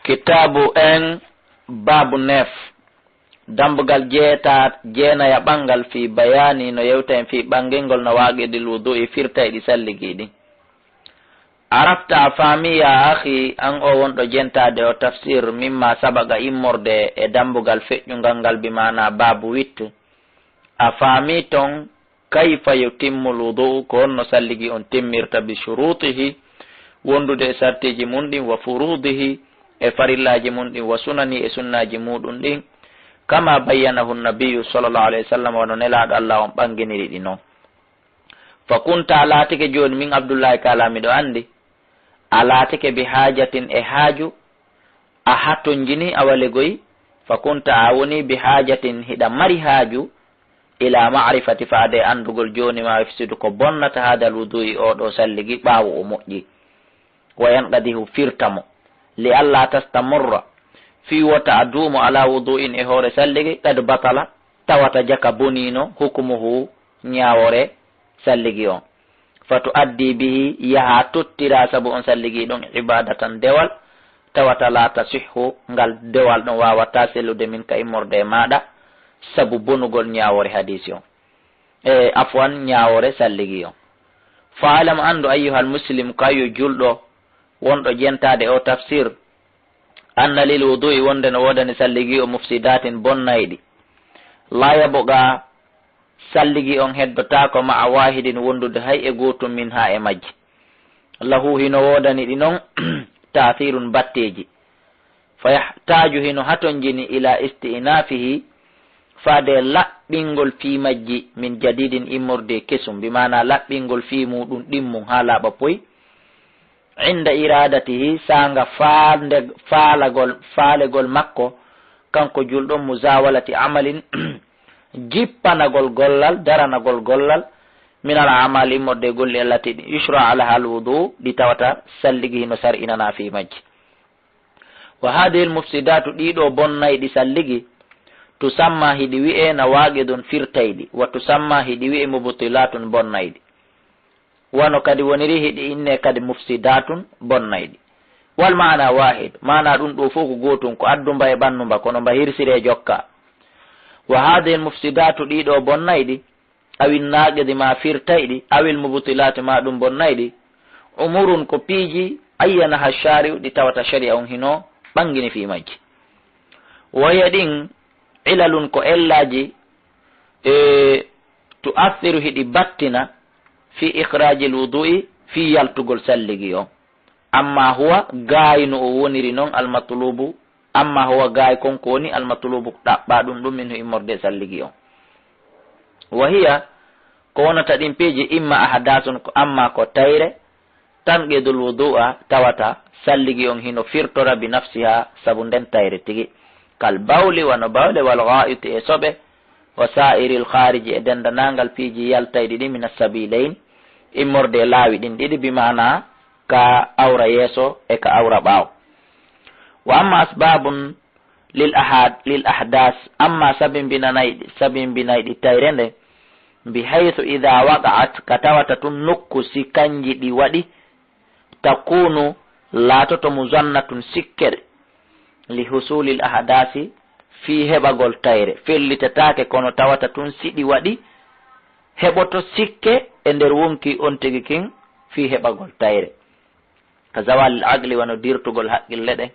kitabu en babu nef dambugal jeenaya ɓangal fi bayani no yewta en fi ɓangengol no waqiɗil wudu e firta e ɗi salligiɗi. arafta a faami ya ahi an o wonɗo jentade o tafsir mimma sabaga immorde e dambugal feƴƴungal ngal bimana babu 8 a faami ton kayfa yutimmu lwudu ko honno salligi on timmirta bi shurutihi wondude e sartiji mum ɗin wa furudihi e farillaji mum ɗin wa sunani e sunnaji muɗum ɗin kama bayyanahu nabiyu sallallahu alayhi wa sallam wano nelaɗo Allah on ɓanginiri ɗi noon. fa kunta latike joni min abdoullahi kalamiɗo andi a latike bi hajatin e haaju a hattonjini a walegoyi fa kunta a woni bi hajatin hiɗa mari haaju ila ma'rifati faade andugol joni ma fisidu ko bonnata hadal wudu'i oɗo salligi ɓaawo o moƴƴi wa yanqadihu firtamo li alla tastamurra fi wota a duumo ala wudu'in e hoore salligi kad batala tawata jaka bonino hukumuhu ñawore salligi on fatu addi bihi yaha tottira sabu on salligi ɗon ibadatan dewal tawata la tasihhu ngal dewal ɗon wawata sellude min ka immorde e maɗa sabu bonugol ñawore hadisi on e afwan ñawore salligi on. faalam andu ayyuhal muslim kayo julɗo wonɗo jentade o tafsir anna lil wudu'i wonde no wodani salligi o mufsidatin bonnayɗi la yaboga salligi on heddotako ma a wahidin wondude hay e gotum min ha e majji lahu hino wodani ɗi noon tathirun batteji fa yahtaju hino haton jini ila isti'nafihi faade laɓɓingol fi majji min jadidin immorde kesum mbimana laɓɓingol fi muɗum ɗimmum ha laaɓa poy inda iradatihi sanga faalegol makko kanko julɗon muzawalati amalin jippanagol gollal daranagol gollal min al amal immorde golli allati yushra ala hal wudu ɗi tawata salligi hino sar inana fi majji. wa hadihi l mufsidatu ɗiɗo bonnayɗi salligi tusamma hiɗi wi'e na waqidun firtayɗi wa tusamma hiɗi wi'e mubtilatun bonnayɗi wano kadi woniri hiɗi inne kadi mufsidatun bonnayɗi wal mana wahid mana ɗum ɗo fof ko gotum ko addumba e ɓannumba kono mba hirsire jokka. wa hadihi l mufsidatu ɗiɗo bonnayɗi awil naqidi ma firtayɗi awil mubtilati ma ɗum bonnayɗi umurun ko piiji ayyanaha shari'u ɗi tawata sharia on hino ɓangini fi majji. waya ɗin ilalun ko ellaji tu'athiru hiɗi battina fi ikhraji lwudu'i fi yaltugol salligi on amma huwa gaay no o woniri noon almatlubu amma huwa gaay konko woni almatlubu ɗaɓɓa ɗum min immorde salligi on. wa hiya ko wonata ɗin peeji imma ahadasun ko amma ko tayre tan qidul wudu'a tawata salligi on hino firtora bi nafsiha sabu nden tayre tigi kal bawli wano bawle wal gha'iti e soɓe wa sa'iril khariji e dendanangal piiji yaltayɗi ɗi min as-sabilayn immorde laawi ɗin ɗiɗi bimana ka awra yeeso e ka awra ɓaaw. wa amma asbabun lil ahdas amma sabimbinayɗi tayre nde bi haythu idha waqa'at ka tawata tun nokku si kanji ɗi waɗi takunu laatoto muzannatun sikkere li husulil ahdasi fi heɓagol tayre fellitatake kono tawata tun siɗi waɗi heɓoto sikke e nder wonki on tigi kin fi heɓagol tayre ka zawalil aqli wano dirtugol haqqille ɗen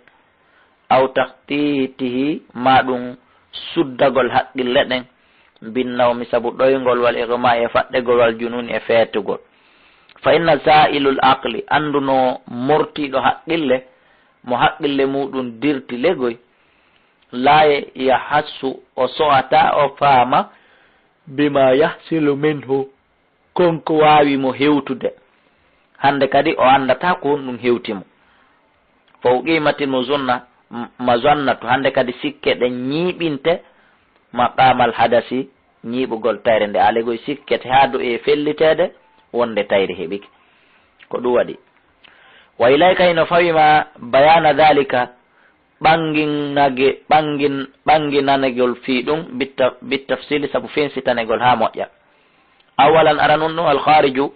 aw tahtitihi ma ɗum suddagol haqqille ɗen binnawmi sabu ɗoygol wal igma e faɗɗegol wal jununi e feetugol. fa inna za'ilul aqli anduno mortiɗo haqqille mo haqqille muɗum dirti legoy la yahassu o so'ata o faama bima yahsilu minhu konko wawi mo hewtude hande kadi o andata ko ɗum hewtimo. fa uqimatin mazannatu hande kadi sikke ɗe ñiiɓinte maqamal hadasi ñiiɓugol tayre nde alegoy sikkete ha do e fellitede wonde tayre heɓiki ko ɗum waɗi. wa ilayka hino fawima bayana dhalika ɓanginanegol fi ɗum bitafsili sabu fensitanegol ha moƴƴa. awalan aranun ɗum alkhariju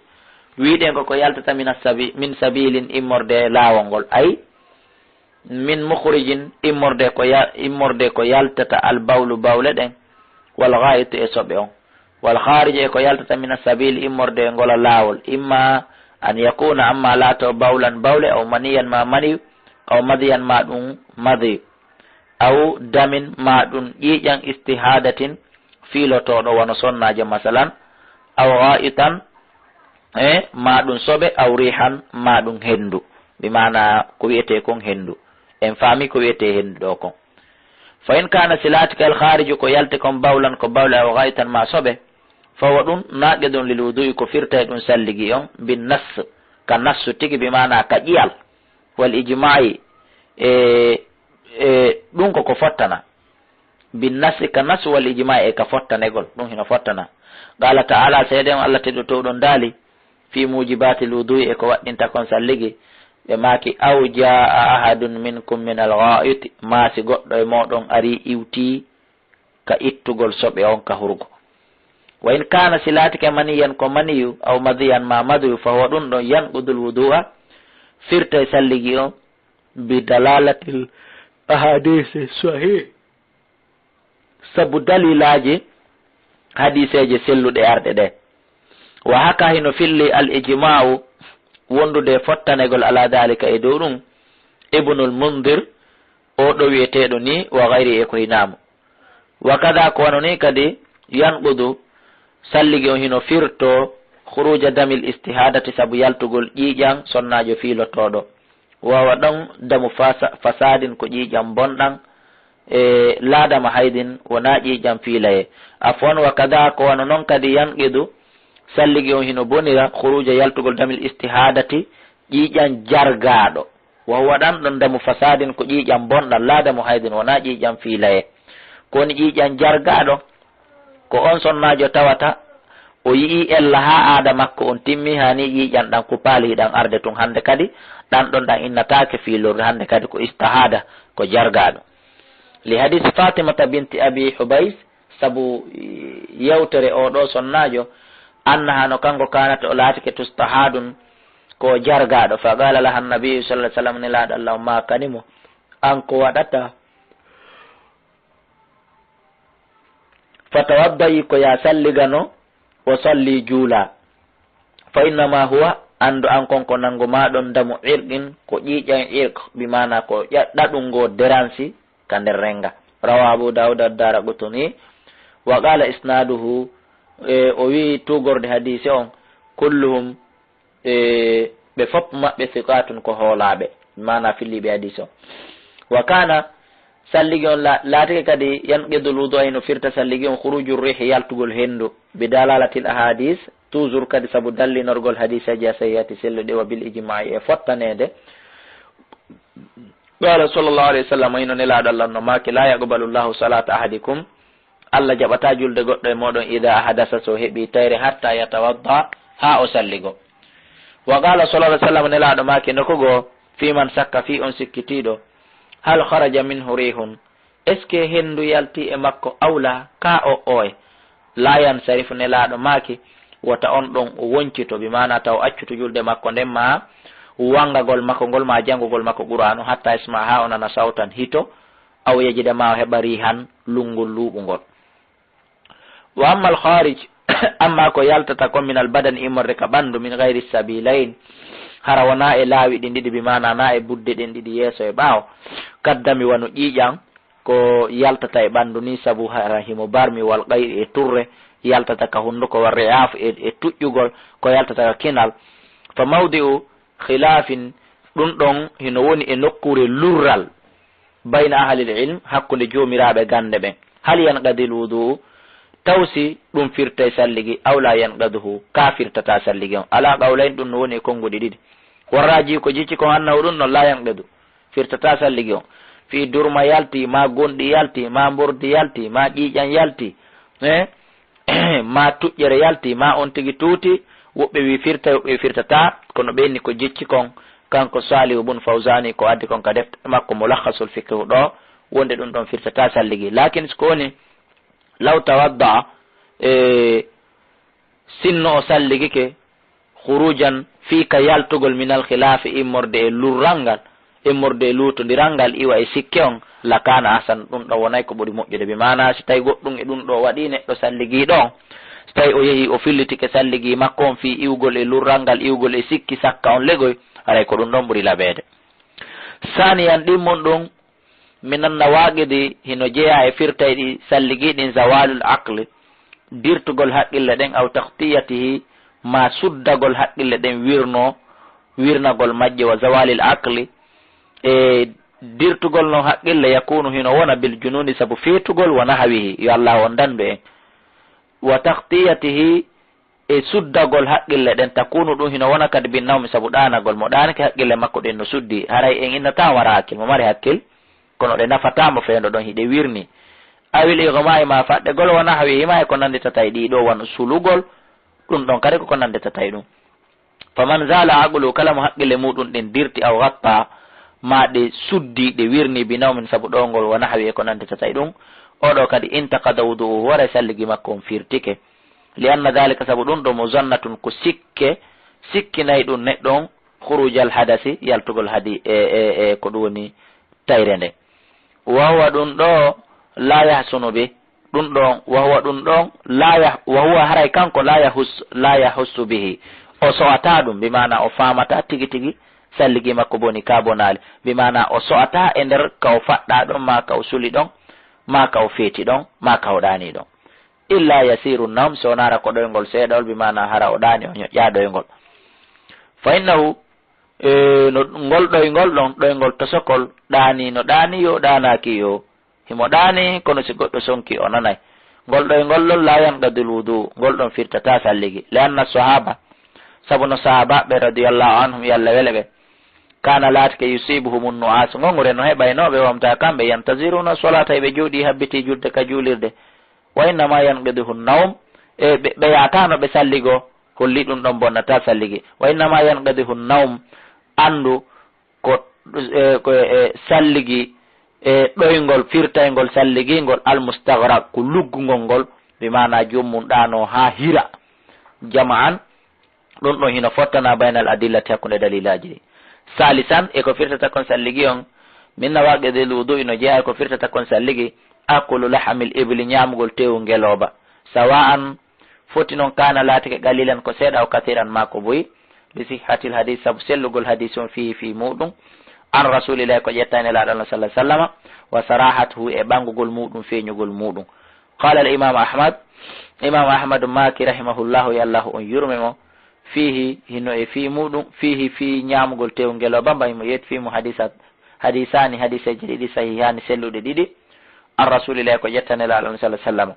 wiɗen ko yaltata min sabilin immorde laawol ngol ay min mukhrijin immorde ko yaltata al bawlu bawle ɗen wal ghayit e soɓe on wal kharij e ko yaltata min sabil immorde ngola lawol imma an yakuna amma lato bawlan bawle aw maniyan ma mani aw madiyan ma ɗum madi aw damin ma ɗum ƴiƴan istihadatin filotoɗo wono sonnajo masalan aw ghayitan e ma ɗum soɓe aw rihan ma ɗum hendu bimana ko wiyete kon hendu en faami ko wiyete hendu ɗo kon fa in kana silatika al khariju ko yalte kon bawlan ko bawle aw ghayitan ma soɓe fawa ɗum naqidun lil wudu'i ko firta ɗum salligi on bin nas ka nassu tigi bimana ka ƴiyal wal ijma'i ɗum koko fottana bin nasi ka nasu wal ijma'i e ka fottanegol ɗum hino fottana qala ta'ala seede on Allah teɗo to ɗon daali fi mujibatil wudu'i e ko waɗɗinta kon salligi ɓe maki aw jaa ahadun minkum min al gha'it maasi goɗɗo e moɗon ari iwti ka ittugol soɓe on ka hurgo wa in kana silatike maniyan ko maniyu aw madiyan ma madiyu fa huwa ɗum ɗon yanqudul wudu'a firta salligi on bi dalalatil ahadisi sahih sabu dalilaji hadiseje selluɗe arɗe ɗe wa haka hino filli al ijma'u wondude fottanegol ala dalika e dow ɗum ibnul mundir o ɗo wiyeteɗo ni wa gayri e ko hinamo wa kada ko wano ni kadi yanqudu salligi on hino firto khuruja damil istihadati sabu yaltugol ƴiƴan sonnajo filotoɗo wawa ɗon damu fasadin ko ƴiƴan bonɗan e laadama haydin wona ƴiƴan filaye afon wa kada ko wano noon kadi yanqidu salligi on hino bonira khuruja yaltugol damil istihadati ƴiƴan jargaɗo wawa ɗan ɗon damu fasadin ko ƴiƴan bonɗan laadamo haydin wona ƴiƴan filaye koni ƴiƴan jargaɗo ko on sonnajo tawata o yii ella ha aada makko on timmi hani ƴiƴan ɗan ko paali ɗan arde tun hande kadi ɗan ɗon ɗan innatake fiilorde hande kadi ko istihada ko jargaɗo li hadis fatimata binti abi hubays sabu yewtere oɗo sonnajo annaha no kanko kanata o laatike tustahadun ko jargaɗo fa qala laha annabiyu sallallahu alaihi wasallam nelaɗo allahumma kanimo an ko waɗata fatawaddayi ko ya salligano o salli juula fa innama huwa andu an konko nango maɗon damu irɗin ko ƴiƴan irq bimana ko ɗaɗungo deransi ka nder renga rawa abu dawud ad-daraqutni wa qala isnaduhu o wi tugorde hadise on kulluhum ɓe fop maɓɓe thiqatun ko hoolaɓe bimana filliɓe hadise on wa kana salligi on laatike kadi yanqidul wudu ayno firta salligi on khurujur rihi yaltugol hendu bi dalalatil ahadis toujours kadi sabu dallinorgol hadisaji a sahihati selluɗe wa bil ijma'i e fottanede qala sallallahu alayhi wa sallam ayno nelaɗo Allah no maki la yaqbalu llahu salata ahadikum Allah jaɓata julde goɗɗo e moɗon ida ahadasa so heeɓi tayre hatta yatawadda ha o salligo wa qala sallallahu alayhi wa sallam nelaɗo maki nokogo fi man sakka fi on sikkitiɗo hal kharaja minhu rihun est ce que hendu yalti e makko awla ka o oye la yansarifu nelaɗo maki wota on ɗon o woncito bimana taw accuto julde makko nden ma wangagol makko ngol ma jangugol makko qur'anu hatta isma ha o nana sawtan hito aw yejida ma o heɓa rihan lungol luɓugol wa amma al kharij amma ko yaltata ko min al badan immorde ka ɓandu min gayri sabilain hara wona e laawi ɗin ɗiɗi bimana na e budde ɗen ɗiɗi yeeso e ɓaawo kaddami wano ƴiƴan ko yaltata e ɓandu ni sabu hara himo barmi wal gayri e turre yaltata ka hunduko warre yaaf e tuƴƴugol ko yaltata ka kinal fa mawdi'u khilafin ɗum ɗon hino woni e nokkure lurral bayna ahlil ilm hakkude jomiraɓe gande ɓen hal yanqadil wudu tawsi ɗum firta e salligi awla yanqaduhu ka firtata salligi on ala qawlayn ɗum no woni e konguɗi ɗiɗi warraji ko jicci ko annahu ɗum noon la yanqadu firtata salligi on fi durma yalti ma gonɗi yalti ma mbordi yalti ma ƴiƴan yalti ma tuƴƴere yalti ma on tigi tuuti woɓɓe wi firta woɓɓe wi firtata kono ɓenni ko jicci kon kanko Salihu bun Fawzani ko addi kon ka defte makko mulakhasul fiqh ɗo wonde ɗum ɗon firtata salligi lakin ko woni law tawadda sinno o salligi ke khurujan fi ka yaltugol min al khilaf immorde e lurrangal immorde lutodirangal iwa e sikke on lakana asan ɗum ɗo wonay ko ɓuri moƴƴude bi mana so tawi goɗɗum e ɗum ɗo waɗi neɗɗo salliguiɗo on so tawi o yeehi o fillitike salligui makko on fi iwgol e lurralngal iwgol e sikki sakka on legoy haray ko ɗum ɗon ɓuri laɓede. saniyan ɗimmon ɗum minan nawaqidi hino jeeya e firtay ɗi salliguiɗin zawalul aqle dirtugol haqqille ɗen aw tahtiyatihi ma suddagol haqqille ɗen wirnagol majje wa zawalil aqli e dirtugol no haqqille yakunu hino wona bil jununi sabu feetugol wona hawihi yo Allah on dandu en wa tahtiyatihi e suddagol haqqille ɗen takunu ɗum hino wona kadi bin nawmi sabu ɗanagol mo ɗanake haqqille makko ɗen no suddi haray en innata wara hakkil mo mari hakkil kono ɗe nafatamo feendo ɗon hiɗe wirni awil igma ma faɗɗegol wona hawi hima e ko nanditata e ɗiɗo won sulugol ɗum ɗon kadi koko nanditata e ɗum faman zala aqlu kala mo haqqille muɗum ɗen dirti aw gatta ma ɗe suddi ɗe wirni bi nawmin sabu ɗongol wona hawi e ko nanditata e ɗum oɗo kadi intaqada wudu'uhu wara salligi makko on firtike li anna dhalika sabu ɗum ɗo muzannatun ko sikkinayi ɗum neɗɗon khurujal hadasi yaltugol hadi ko ɗum woni tayre nde wahuwa ɗum ɗo la yahsunu bi ɗum ɗon wahuwa ɗum ɗon wahuwa haray kanko la yahussu bihi o so'ata ɗum bimana o famata tigi tigi salligi makko boni ka bonali bimana o so'ata e nder ka o faɗɗa ɗon ma ka o suli ɗon ma ka o feeti ɗon ma ka o ɗani ɗon illa yasiru nawm so nara ko ɗoygol seeɗol bimana hara o ɗani o ñoƴƴa ɗoygol fa innahu no ngol ɗoygol ɗon ɗoygol tosokol ɗani no ɗani yo ɗanaki yo himo ɗani kono si goɗɗo sonki o nanay ngol ɗoygol ɗon la yanqadul wudu ngol ɗon firtata salligi li anna sahaba sabu no sahabaɓe radiyallahu anhum yalla wele ɓe kana laatike yusibuhum nu'as ngongure no heɓaynoɓe wamta kamɓe yantaziruna solata eɓe jooɗi habbiti julde ka juulirde wa innama yanqiduhu nawm e ɓe yatano ɓe salligo holli ɗum ɗon bonnata salligi wa innama yanqiduhu nawm andu ko salligi e ɗoygol firtaygol salligingol almustaghraq ko luggugol ngol bimana jommum ɗano ha hira jama'an ɗum ɗon hino fottana baynal adillati hakkunde dalilaji ɗi salisan e ko firtata kon salligi on min nawaqidil wudu'i no jeeya ko firtata kon salligi akulu lahamil ibli ñamugol tewu ngeloba sawa'an foti noon kana laatike qalilan ko seeɗa o kathiran ma ko boyi bi sihhatil hadith sabu sellugol hadith on fi muɗum an rasulillahi ko ƴettani laɗon sallallahu alaihi wasallam wa sarahatuhu e ɓangugol muɗum feeñugol muɗum qala al imam ahmad maki rahimahullahu yallahu on yurmemo fihi hino e fi muɗum fihi fi ñamugol tewu ngeloba mbaymo yet fimo hadisani hadiseji ɗiɗi sahihani selluɗe ɗiɗi an rasulillahi ko ƴettani laɗon sallallahu alaihi wasallam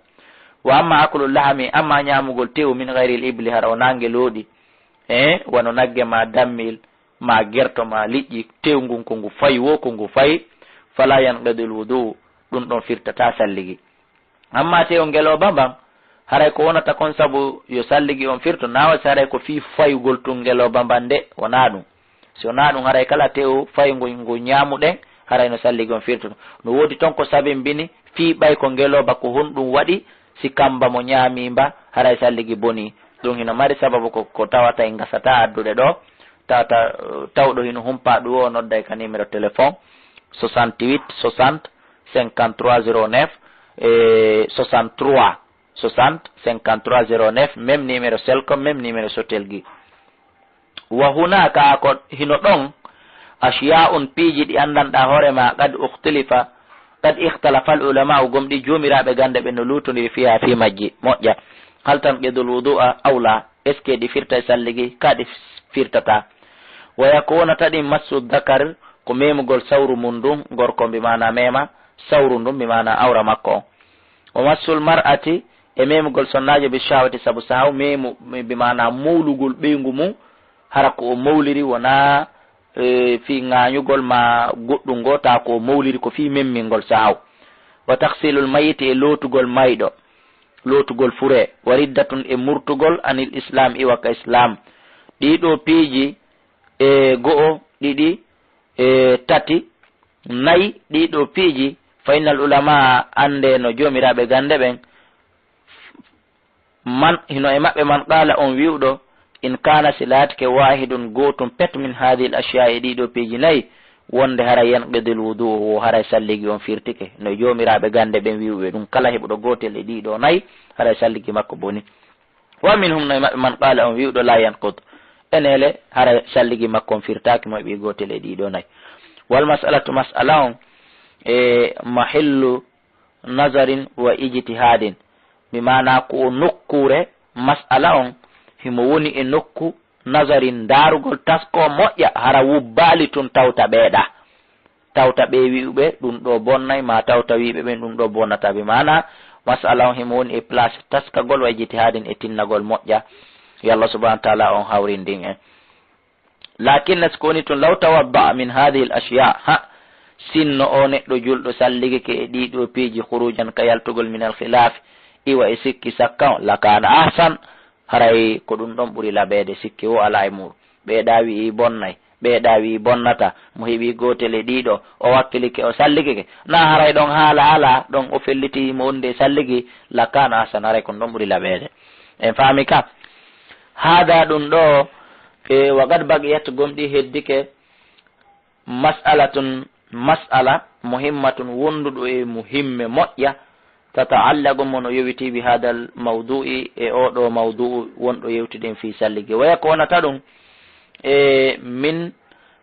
wa amma aklu lahami amma ñamugol tewu min gayri l ibli hara o nangue looɗi wono nagge ma dammil ma gerto ma liƴƴi tewngun ko ngu fayi wo ko ngu fayi fala yanqadul wudu ɗum ɗon firtata salligi amma tewo ngeloba mban haray ko wonata kon sabu yo salligi on firto nawasi haray ko fi fayugol tun ngeloba mban nde wona ɗum si wona ɗum haray kala tew faygu ngu ñamuɗen haray no salligi on firto no wodi ton ko sabimbini fi ɓay ko ngeloba ko honɗum waɗi si kamba mo ñamimba haray salligi boni ɗum hino mari sababu ko tawata en gasata addude ɗo tawata tawɗo hino humpa ɗum o nodday ka numéro téléphone 68 60 53 09 et 63 60 53 09 même numéro Selcom même numéro Sotelgui wa hunaka ko hino ɗon ashiya'un piiji ɗi andanɗa hoorema qad ikhtalafa al ulama gomɗi jomiraɓe gande ɓe no lutodiri fiha fi majji moƴƴa hal tan qidul wudu'a awla est ce que ɗi firta salligi ka ɗi firtata wa yakuna tadi massu dhakar ko memugol sawru mum ɗum gorko mbimana mema sawru ndum mbimana awra makko o massul mar'ati e memugol sonnajo bi shawati sabu sahaw memu mbimana mawlugol ɓeygu mum hara ko o mawliri wona fi ŋañugol ma goɗɗum ngo ta ko mawliri ko fi memmingol sahaw wa tahsilul mayiti e lootugol mayɗo lootugol fure wa riddatun e murtugol anil islam iwaka islam ɗiɗo piiji e go'o ɗiɗi e tati nayi ɗiɗo piiji faynal ulama ande no jomiraɓe gande ɓen man hino e maɓɓe man qala on wiwɗo in kana silatike wahidun gotum pet min hadhihi al ashiya e ɗiɗo piiji nayi wonde hara yanqidil wudu o hara salligi on firtike no jomiraɓe gande ɓen wiɓe ɗum kala heɓuɗo gotel e ɗiɗo nayyi hara salligi makko boni. wa minhum no maɓɓe man qala on wiwɗo la yanqud enele hara salligi makko on firtaki mo heɓi gotel e ɗiɗo nayyi. wal mas'alatu mas'ala on e mahillu nazarin wa ijtihadin mi mana ko nokkure mas'ala on himo woni e nokku nazarin darugol tasko moƴƴa hara wubbali tun tawta ɓeeɗa tawta ɓe wiɓe ɗum ɗo bonnay ma tawta wiɓe ɓen ɗum ɗo bonnata bi mana mas'ala on himo woni e place taskagol wa ijtihadin e tinnagol moƴƴa yo Allah subhanahu wa ta'ala on hawrindin en. lakinna so woni tun law tawadda min hadhihi al ashya ha sinno o neɗɗo julɗo salligi ke e ɗiɗo piiji khurujan ka yaltugol min al khilaf iwa e sikki sakka lakana ahsan haray ko ɗum ɗon ɓuri laɓede sikki o ala e muɗum ɓeeɗa wi bonnay ɓeeɗa wi bonnata mo heeɓi gotel e ɗiɗo o wakkilike o salligike na haray ɗon haala ala ɗon o felliti mo wonde salligi lakana ahsan haray kon ɗon ɓuri laɓede en faami ka haada ɗum ɗo e wagad bagiyat gomɗi heddike mas'alatun mas'ala muhimmatun wonduɗo e muhimme moƴƴa tata'allaqu mono yewiti bi hadal mawdu'i e oɗo mawdu'u wonɗo yewtiden fi salligi waya ko wonata ɗum e min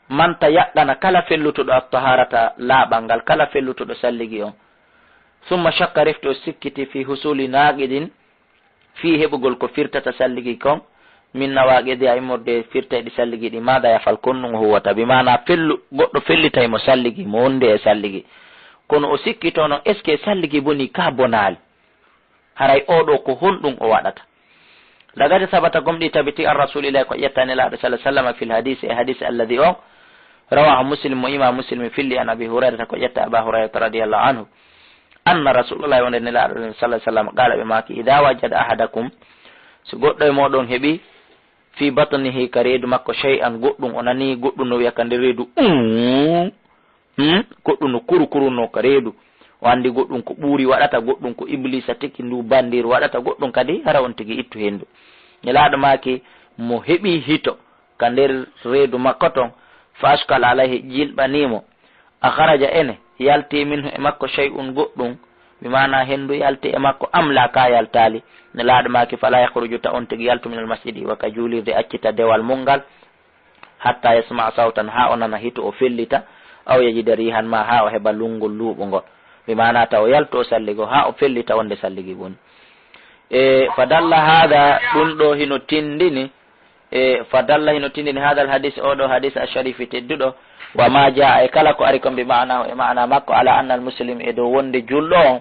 man tayaqqana kala fellutoɗo at-taharata laaɓangal kala fellutoɗo salligi on summa shakka refti o sikkiti fi husuli naqidin fi heɓugol ko firtata salligi kon min nawaqidi a immorde firtayɗi salligi ɗi maɗa yafal konɗum huwata bi mana fellu goɗɗo fellitay mo salligi mo wonde e salligi kono o sikkitono est ce que salligi boni ka bonali haray oɗo ko honɗum o waɗata lagati sabata gomɗi tabiti an rasulillahi ko ƴettanelaɗo sallah sallam fil hadis e hadis alladhi o rawahu muslim mo imam muslim filli an abi hurairata ko ƴetta aba hurairata radiallahu anhu anna rasulullahi wonde nelaɗo sallah sallam qala ɓe maki ida wajada ahadakum so goɗɗo e moɗon heeɓi fi batnihi ka reedu makko shay'an goɗɗum o nani goɗɗum no wiya ka nder reedu goɗɗum no kurukuruno ka reedu o andi goɗɗum ko ɓuuri waɗata goɗɗum ko iblisa tiki ndu bandir waɗata goɗɗum kadi hara on tigi ittu hendu nelaɗo maki mo heeɓi hito ka nder reedu makko ton fa askal alayhi jilɓanimo a haraja ene yalti minhu e makko shay'un goɗɗum mi mana hendu yalti e makko amla ka yaltali nelaɗo maki fala yakhruju ta on tigi yaltu min al masjidi waka julirde accita dewal mungal hatta yasma sawtan ha o nana hito o fellita aw yajida rihan ma ha o heɓa lungol luɓugol mi mana taw yalto o salligo ha o fellita wonde salligi woni e fadalla hada ɗum ɗo hino tindini e fadalla hino tindini hadal hadis oɗo hadis asharifi tedduɗo wa ma jaa e kala ko ari kon bi ma'nahu e ma'na makko ala anna al muslim e dow wonde julɗo on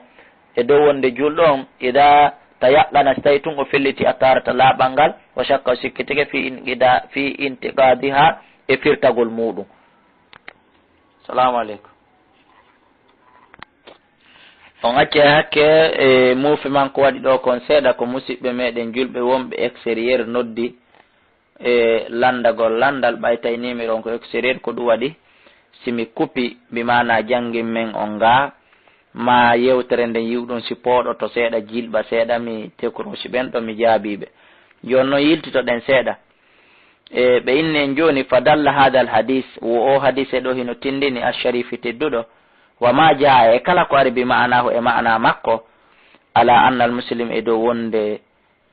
e dow wonde julɗo on ida tayaqqana so tawi tun o felliti a tarata laaɓal ngal o shakka o sikkitike fi intiqadiha e firtagol muɗum. Assalamu aleykum. on acce hakke e muufi man ko waɗi ɗo kon seeɗa ko musidɓe meɗen julɓe wonɓe extérieur noddi e landagol landal ɓaytay numéro on ko extérieur ko ɗum waɗi simi kupi mbimana janggin men on nga ma yewtere nden yiwɗum si pooɗo to seeɗa jilɓa seeɗa mi tekrosi ɓen ɗo mi jaabiɓe joni noon yiltitoɗen seeɗa e ɓe inni en joni fa dalla hadal hadis wo o hadis e ɗo hino tindini asharifi tedduɗo wa ma jaa e kala ko ari bi ma'anahu e ma'ana makko ala anna al muslim e dow wonde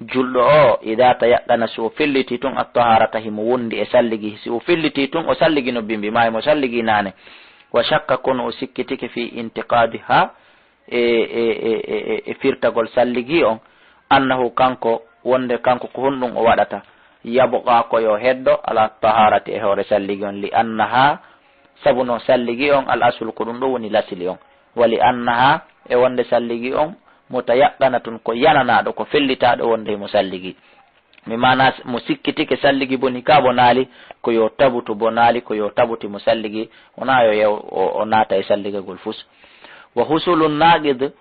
julɗo o ida tayaqqana si o felliti tun at-taharata himo wondi e salligi si o felliti tun o salligi no bimbi ma mo salligi nane wa shakka kono o sikkitike fi intiqadiha e firtagol salligi on annahu kanko wonde kanko ko honɗum o waɗata yabqa ko yo heddo ala taharati e hoore salligi on li annaha sabu no salligi on al aslu ko ɗum ɗo woni lasili on wali annaha e wonde salligi on mutayaqqanatun ko yananaɗo ko fellitaɗo wonde mo salligi mi mana mo sikkitike salligi boni ka bonali ko yo tabutu bonali ko yo tabuti mo salligi wona yo yew o naata e salligagol fus wa husulun naqid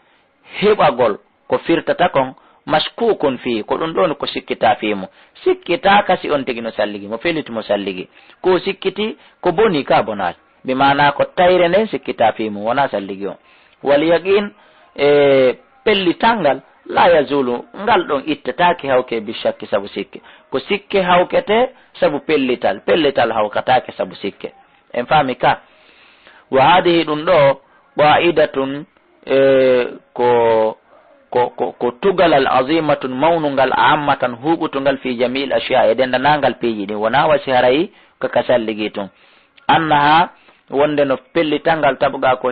heɓagol ko firtata kon maskukun fi ko ɗum ɗon ko sikkita fimo sikkita kasi on tigi no salligi mo felliti mo salligi ko sikkiti ko boni ka bonali mi mana ko tayre nden sikkita fimo wona salligi on wal yaqin e pellitangal la yazulu ngal ɗon ittetake hawke bi shakki sabu sikke ko sikke hawkete sabu pellital hawkatake sabu sikke en faami ka wa hadihi ɗum ɗo qa'idatun ko tugalal azimatun mawnungal ammatan huɓutungal fi jamil ashiya e dendanangal piiji ɗin wona wasi harayi kaka salligi tun annaha wonde no pellitangal taɓga ko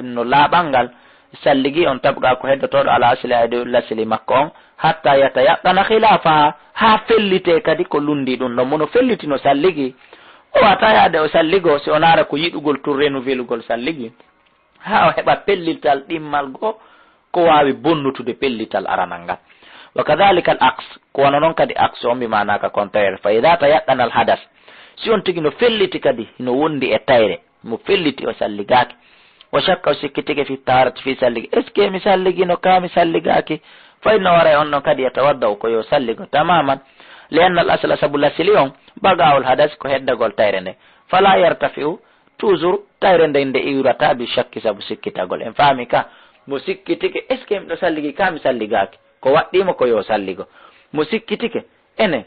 no laaɓangal salligi on taɓga ko heddotoɗo ala asli e dow lasili makko on hatta yatayaqqana khilafaha ha fellite kadi ko lundi ɗum ɗon mono fellitino salligi o wata yaade o salligo si on ara ko yiɗugol tour renouvelugol salligi ha o heɓa pellital ɗimmal go ko wawi bonnutude pellital aranal ngal wa kadhalika al aqs ko wona noon kadi aqs on mbimanaka contraire fa ida tayaqqana al hadas si on tigi no felliti kadi no wondi e tayre mo felliti o salligaki wa shakka o sikkitike fi taharati fi salligi est ce que mi salligino ka mi salligaki fa inna wara on ɗon kadi yatawadda ko yo salligo tamaman li anna al asla sabu lasili on bagawol hadas ko heddagol tayre nde fala yartafi'u toujours tayre nde nde iwrata bi shakki sabu sikkitagol en faami ka mo sikkitike est ce que miɗo salligi ka mi salligaki ko waɗɗimo ko yo salligo mo sikkitike ene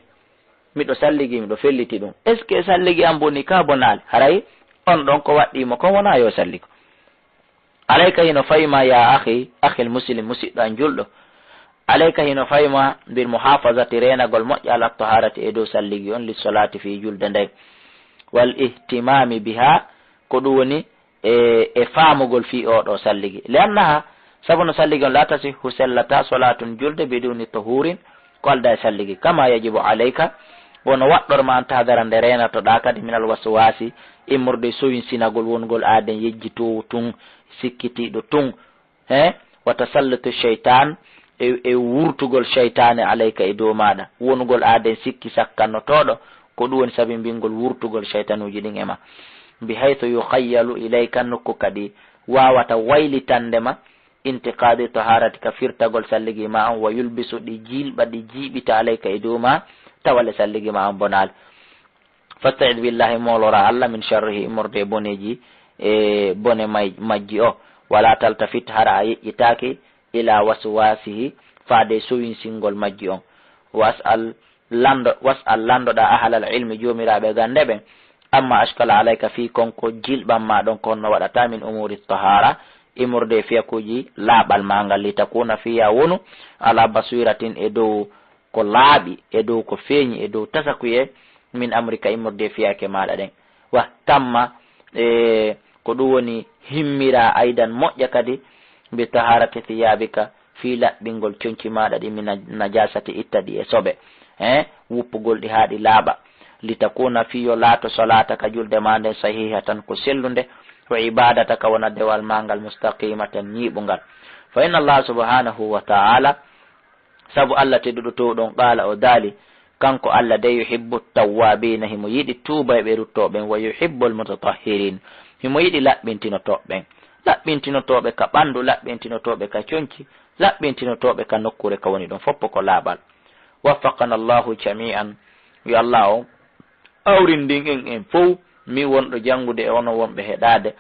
miɗo salligi miɗo felliti ɗum est ce que salligi am boni ka bonali haray on ɗon ko waɗɗimo ko wona yo salligo alayka hino fayma ya akhil muslim musidɗo an julɗo alayka hino fayma bil muhafazati renagol moƴƴa ala taharati e dow salligi on lissolati fi julde nden wal ihtimami biha ko ɗum woni e famugol fi oɗo salligi li annaha sabu no salligi on la tasihu sellata solatun julde biduni tahurin ko alda e salligi kama yajibu alayka wono waɗɗorma an tahdara nde renatoɗa kadi minal waswasi immorde sowin sinagol wongol aaden yejjitowo tun sikkitiɗo tun wa tasallatu cheytan e wurtugol cheytane alayka e dow maɗa wongol aaden sikki sakkannotoɗo ko ɗum woni saabi mbingol wurtugol cheytanuji ɗin ema bi haythu yukhayyalu ilayka nokku kadi wawata waylitandema intiqadi taharati ka firtagol salligi ma on wa yulbisu ɗi jilɓa ɗi jiiɓita alayka e dow ma tawale salligi ma on bonali fasta'id billahi molora allah min sharrihi immorde boneji e bone majji o wala taltafit hara a yeƴƴitaki ila waswasihi faade sowinsingol majji on was'al landoɗa ahlal ilmi jomiraɓe gande ɓen amma ashkala alayka fi konko jilɓan ma ɗon ko honno waɗata min umuri tahara immorde fiyakuji laaɓal magal litakuna fiya wonu ala basiratin e dow ko laaɓi e dow ko feeñi e dow tasakuye min amrika immorde fiyake maɗa ɗen wa tamma ko ɗum woni himmira aydan moƴƴa kadi mbi taharati thiyabika fi laɓɓingol coñci maɗa ɗi min najasati itta ɗi e soɓe wuppugol ɗi ha ɗi laaɓa litakuna fiyo laato solata ka julde ma nden sahiha tan ko sellunde wa ibadata ka wona dewal mangal mustaqimatan ñiɓugal fa inna allah subhanahu wa ta'ala sabu allah tedduɗo to ɗon qala o daali kanko allah de yuhibbu tawwabina himo yiɗi tuuba e ɓe ruttoɓen wa yuhibbu almutatahhirin himo yiɗi laɓɓintinotoɓen laɓɓintinotoɓe ka ɓandu laɓɓintinotoɓe ka coñci laɓɓintinotoɓe ka nokkure ka woni ɗon foppo ko laaɓal waffaqana allahu jami'an yo allah o awrindin en fof mi wonɗo jangude e ono wonɓe heɗade